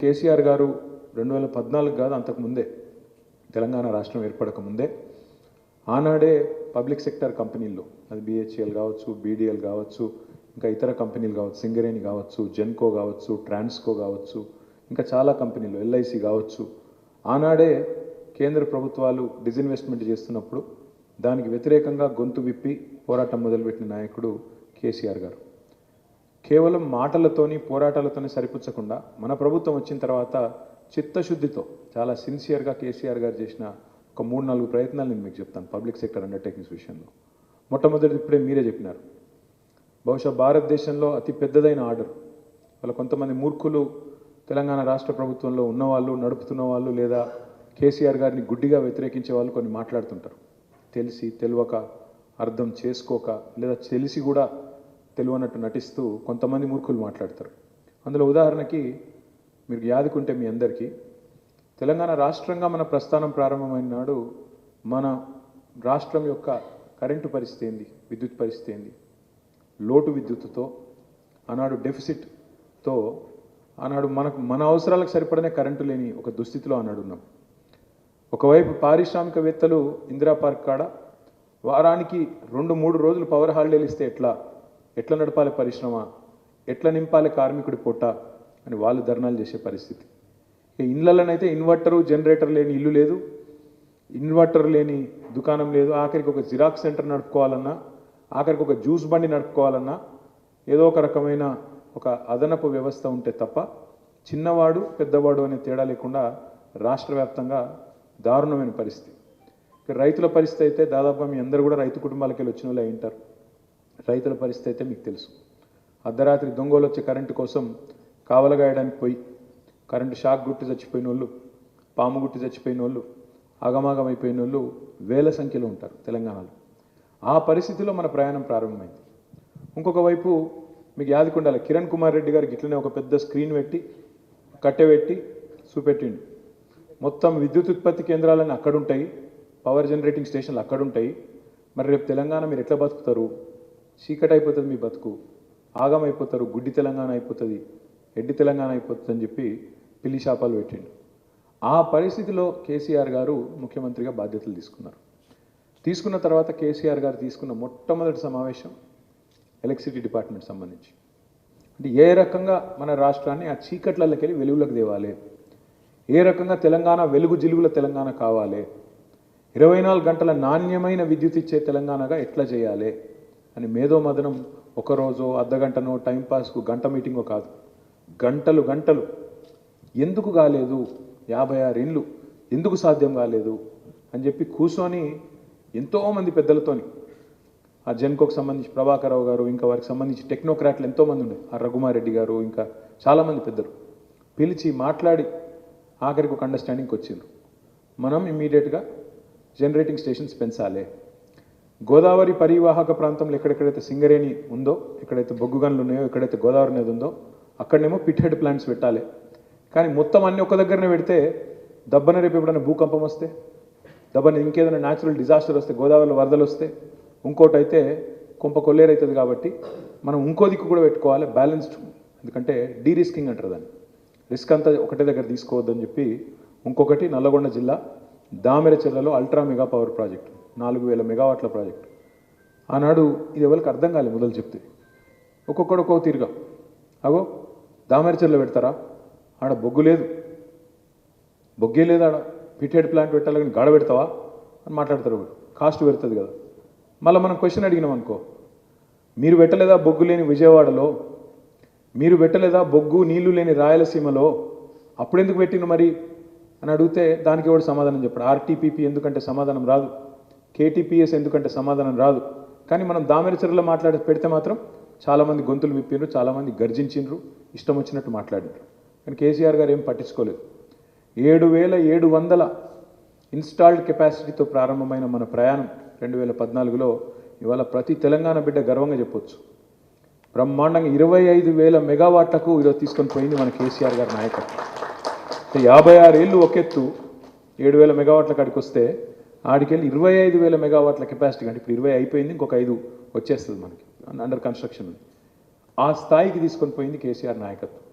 కేసీఆర్ గారు 2014 కాదు అంతకు ముందే తెలంగాణ రాష్ట్రం ఏర్పడక ముందే ఆనాడే పబ్లిక్ సెక్టర్ కంపెనీల్లో అది బిహెచ్ఎల్ కావచ్చు, బీడీఎల్ కావచ్చు, ఇంకా ఇతర కంపెనీలు కావచ్చు, సింగరేణి కావచ్చు, జెన్కో కావచ్చు, ట్రాన్స్కో కావచ్చు, ఇంకా చాలా కంపెనీలు ఎల్ఐసి కావచ్చు, ఆనాడే కేంద్ర ప్రభుత్వాలు డిజిన్వెస్ట్మెంట్ చేస్తున్నప్పుడు దానికి వ్యతిరేకంగా గొంతు విప్పి పోరాటం మొదలుపెట్టిన నాయకుడు కేసీఆర్ గారు. కేవలం మాటలతోని పోరాటాలతోనే సరిపుచ్చకుండా మన ప్రభుత్వం వచ్చిన తర్వాత చిత్తశుద్ధితో చాలా సిన్సియర్గా కేసీఆర్ గారు చేసిన ఒక 3-4 ప్రయత్నాలు నేను మీకు చెప్తాను పబ్లిక్ సెక్టర్ అండర్టేకింగ్స్ విషయంలో. మొట్టమొదటి ఇప్పుడే మీరే చెప్పినారు, బహుశా భారతదేశంలో అతి పెద్దదైన ఆర్డర్. వాళ్ళ కొంతమంది మూర్ఖులు తెలంగాణ రాష్ట్ర ప్రభుత్వంలో ఉన్నవాళ్ళు, నడుపుతున్న వాళ్ళు, లేదా కేసీఆర్ గారిని గుడ్డిగా వ్యతిరేకించే వాళ్ళు కొన్ని మాట్లాడుతుంటారు. తెలిసి తెలియక, అర్థం చేసుకోక, లేదా తెలిసి కూడా తెలియనట్టు నటిస్తూ కొంతమంది మూర్ఖులు మాట్లాడతారు. అందులో ఉదాహరణకి మీరు యాదుకుంటే మీ అందరికీ తెలంగాణ రాష్ట్రంగా మన ప్రస్థానం ప్రారంభమైన నాడు మన రాష్ట్రం యొక్క కరెంటు పరిస్థితి ఏంది, విద్యుత్ పరిస్థితి ఏంది, లోటు విద్యుత్తుతో ఆనాడు డెఫిసిట్తో ఆనాడు మన అవసరాలకు సరిపడనే కరెంటు లేని ఒక దుస్థితిలో ఆనాడు ఉన్నాం. ఒకవైపు పారిశ్రామికవేత్తలు ఇందిరా పార్క్ కాడ వారానికి 2-3 రోజులు పవర్ హాలిడేలు ఇస్తే ఎట్లా నడపాలి పరిశ్రమ, ఎట్లా నింపాలి కార్మికుడి పొట్ట అని వాళ్ళు ధర్నాలు చేసే పరిస్థితి. ఇళ్ళలోనైతే ఇన్వర్టరు, జనరేటర్ లేని ఇల్లు లేదు, ఇన్వర్టర్ లేని దుకాణం లేదు, ఆఖరికి ఒక జిరాక్స్ సెంటర్ నడుపుకోవాలన్నా, ఆఖరికి ఒక జ్యూస్ బండి నడుపుకోవాలన్నా ఏదో ఒక రకమైన ఒక అదనపు వ్యవస్థ ఉంటే తప్ప చిన్నవాడు పెద్దవాడు అనే తేడా లేకుండా రాష్ట్ర వ్యాప్తంగా దారుణమైన పరిస్థితి. రైతుల పరిస్థితి అయితే దాదాపు మీ అందరూ కూడా రైతు కుటుంబాలకి వచ్చిన వాళ్ళు అయి ఉంటారు. రైతుల పరిస్థితి అయితే మీకు తెలుసు. అర్ధరాత్రి దొంగలు వచ్చే కరెంటు కోసం కావలగాయడానికి పోయి కరెంటు షాక్ గుట్టి చచ్చిపోయిన వాళ్ళు, పాము గుట్టి చచ్చిపోయిన వాళ్ళు, ఆగమాగమైపోయిన వాళ్ళు వేల సంఖ్యలో ఉంటారు తెలంగాణలో. ఆ పరిస్థితిలో మన ప్రయాణం ప్రారంభమైంది. ఇంకొక వైపు మీకు యాదకుండాలి, కిరణ్ కుమార్ రెడ్డి గారికి ఇట్లనే ఒక పెద్ద స్క్రీన్ పెట్టి కట్టెపెట్టి చూపెట్టిండు. మొత్తం విద్యుత్ ఉత్పత్తి కేంద్రాలన్నీ అక్కడుంటాయి, పవర్ జనరేటింగ్ స్టేషన్లు అక్కడుంటాయి. మరి రేపు తెలంగాణ మీరు ఎట్లా బతుకుతారు? చీకటి అయిపోతుంది మీ బతుకు, ఆగమైపోతారు, గుడ్డి తెలంగాణ అయిపోతుంది, ఎడ్డి తెలంగాణ అయిపోతుంది అని చెప్పి పిల్లి శాపాలు పెట్టిండు. ఆ పరిస్థితిలో కేసీఆర్ గారు ముఖ్యమంత్రిగా బాధ్యతలు తీసుకున్న తర్వాత కేసీఆర్ గారు తీసుకున్న మొట్టమొదటి సమావేశం ఎలక్ట్రిసిటీ డిపార్ట్మెంట్ సంబంధించి. అంటే ఏ రకంగా మన రాష్ట్రాన్ని ఆ చీకట్లకి వెళ్ళి వెలుగులకు తేవాలి, ఏ రకంగా తెలంగాణ వెలుగు జిలుగుల తెలంగాణ కావాలి, 24 గంటల నాణ్యమైన విద్యుత్ ఇచ్చే తెలంగాణగా ఎట్లా చేయాలి అని మేధోమదనం ఒకరోజు అర్ధగంటనో టైంపాస్కు గంట మీటింగో కాదు, గంటలు ఎందుకు కాలేదు, 56 ఏళ్ళు ఎందుకు సాధ్యం కాలేదు అని చెప్పి కూర్చొని ఎంతోమంది పెద్దలతోని, ఆ జెన్కోకు సంబంధించి ప్రభాకరరావు గారు, ఇంకా వారికి సంబంధించి టెక్నోక్రాట్లు ఎంతోమంది ఉండే, ఆ రఘుమారెడ్డి గారు, ఇంకా చాలామంది పెద్దలు పిలిచి మాట్లాడి ఆఖరికి ఒక అండర్స్టాండింగ్కి వచ్చిండ్రు. మనం ఇమ్మీడియట్గా జనరేటింగ్ స్టేషన్స్ పెంచాలి. గోదావరి పరివాహక ప్రాంతంలో ఎక్కడెక్కడైతే సింగరేణి ఉందో, ఎక్కడైతే బొగ్గు గనులు ఉన్నాయో, ఎక్కడైతే గోదావరి నది ఉందో అక్కడనేమో పిట్ హెడ్ ప్లాంట్స్ పెట్టాలి. కానీ మొత్తం అన్నీ ఒక్క దగ్గరనే పెడితే దబ్బన రేపు ఎప్పుడైనా భూకంపం వస్తే, దబ్బన ఇంకేదైనా న్యాచురల్ డిజాస్టర్ వస్తే, గోదావరిలో వరదలు వస్తే, ఇంకోటి అయితే కొంప కొల్లేరైతుంది. కాబట్టి మనం ఇంకో దిక్కు కూడా పెట్టుకోవాలి బ్యాలెన్స్డ్. ఎందుకంటే డీరిస్కింగ్ అంటారు దాన్ని, రిస్క్ అంతా ఒకటే దగ్గర తీసుకోవద్దని చెప్పి ఇంకొకటి నల్లగొండ జిల్లా దామెరచెర్లలో అల్ట్రా మెగా పవర్ ప్రాజెక్టు, 4000 మెగావాట్ల ప్రాజెక్టు. ఆనాడు ఇది ఎవరికి అర్థం కాలేదు మొదలు చెప్తే, ఒక్కొక్కడు ఒక్కొక్క తీరుగా, అగో దామెరచెర్లో పెడతారా, ఆడ బొగ్గు లేదు, బొగ్గే లేదు, ఆడ పిటెడ్ ప్లాంట్ పెట్టాలి కానీ గాడ పెడతావా అని మాట్లాడతారు. కాస్ట్ పెడుతుంది కదా. మళ్ళీ మనం క్వశ్చన్ అడిగినాం అనుకో, మీరు పెట్టలేదా బొగ్గు లేని విజయవాడలో, మీరు పెట్టలేదా బొగ్గు నీళ్లు లేని రాయలసీమలో, అప్పుడెందుకు పెట్టిన మరి అని అడిగితే దానికి ఎవడు సమాధానం చెప్పాడు. ఆర్టీపీపీ ఎందుకంటే సమాధానం రాదు, కేటీపీఎస్ ఎందుకంటే సమాధానం రాదు. కానీ మనం దామెరచెర్లో పెడితే మాత్రం చాలామంది గొంతులు విప్పిండ్రు, చాలామంది గర్జించిండ్రు, ఇష్టం వచ్చినట్టు మాట్లాడిండ్రు. కానీ కేసీఆర్ గారు ఏం పట్టించుకోలేదు. 7700 ఇన్స్టాల్డ్ కెపాసిటీతో ప్రారంభమైన మన ప్రయాణం 2014లో ఇవాళ ప్రతి తెలంగాణ బిడ్డ గర్వంగా చెప్పొచ్చు, బ్రహ్మాండంగా 25,000 మెగావాట్లకు ఈరోజు తీసుకొని పోయింది మన కేసీఆర్ గారి నాయకత్వం. 56 ఏళ్ళు ఒకెత్తు 7,000 మెగావాట్ల కాడికి వస్తే ఆడికెళ్ళి 25,000 మెగావాట్ల కెపాసిటీ. అంటే ఇప్పుడు 20 అయిపోయింది, ఇంకొక 5 వచ్చేస్తుంది మనకి, అండర్ కన్స్ట్రక్షన్. ఆ స్థాయికి తీసుకొని పోయింది కేసీఆర్ నాయకత్వం.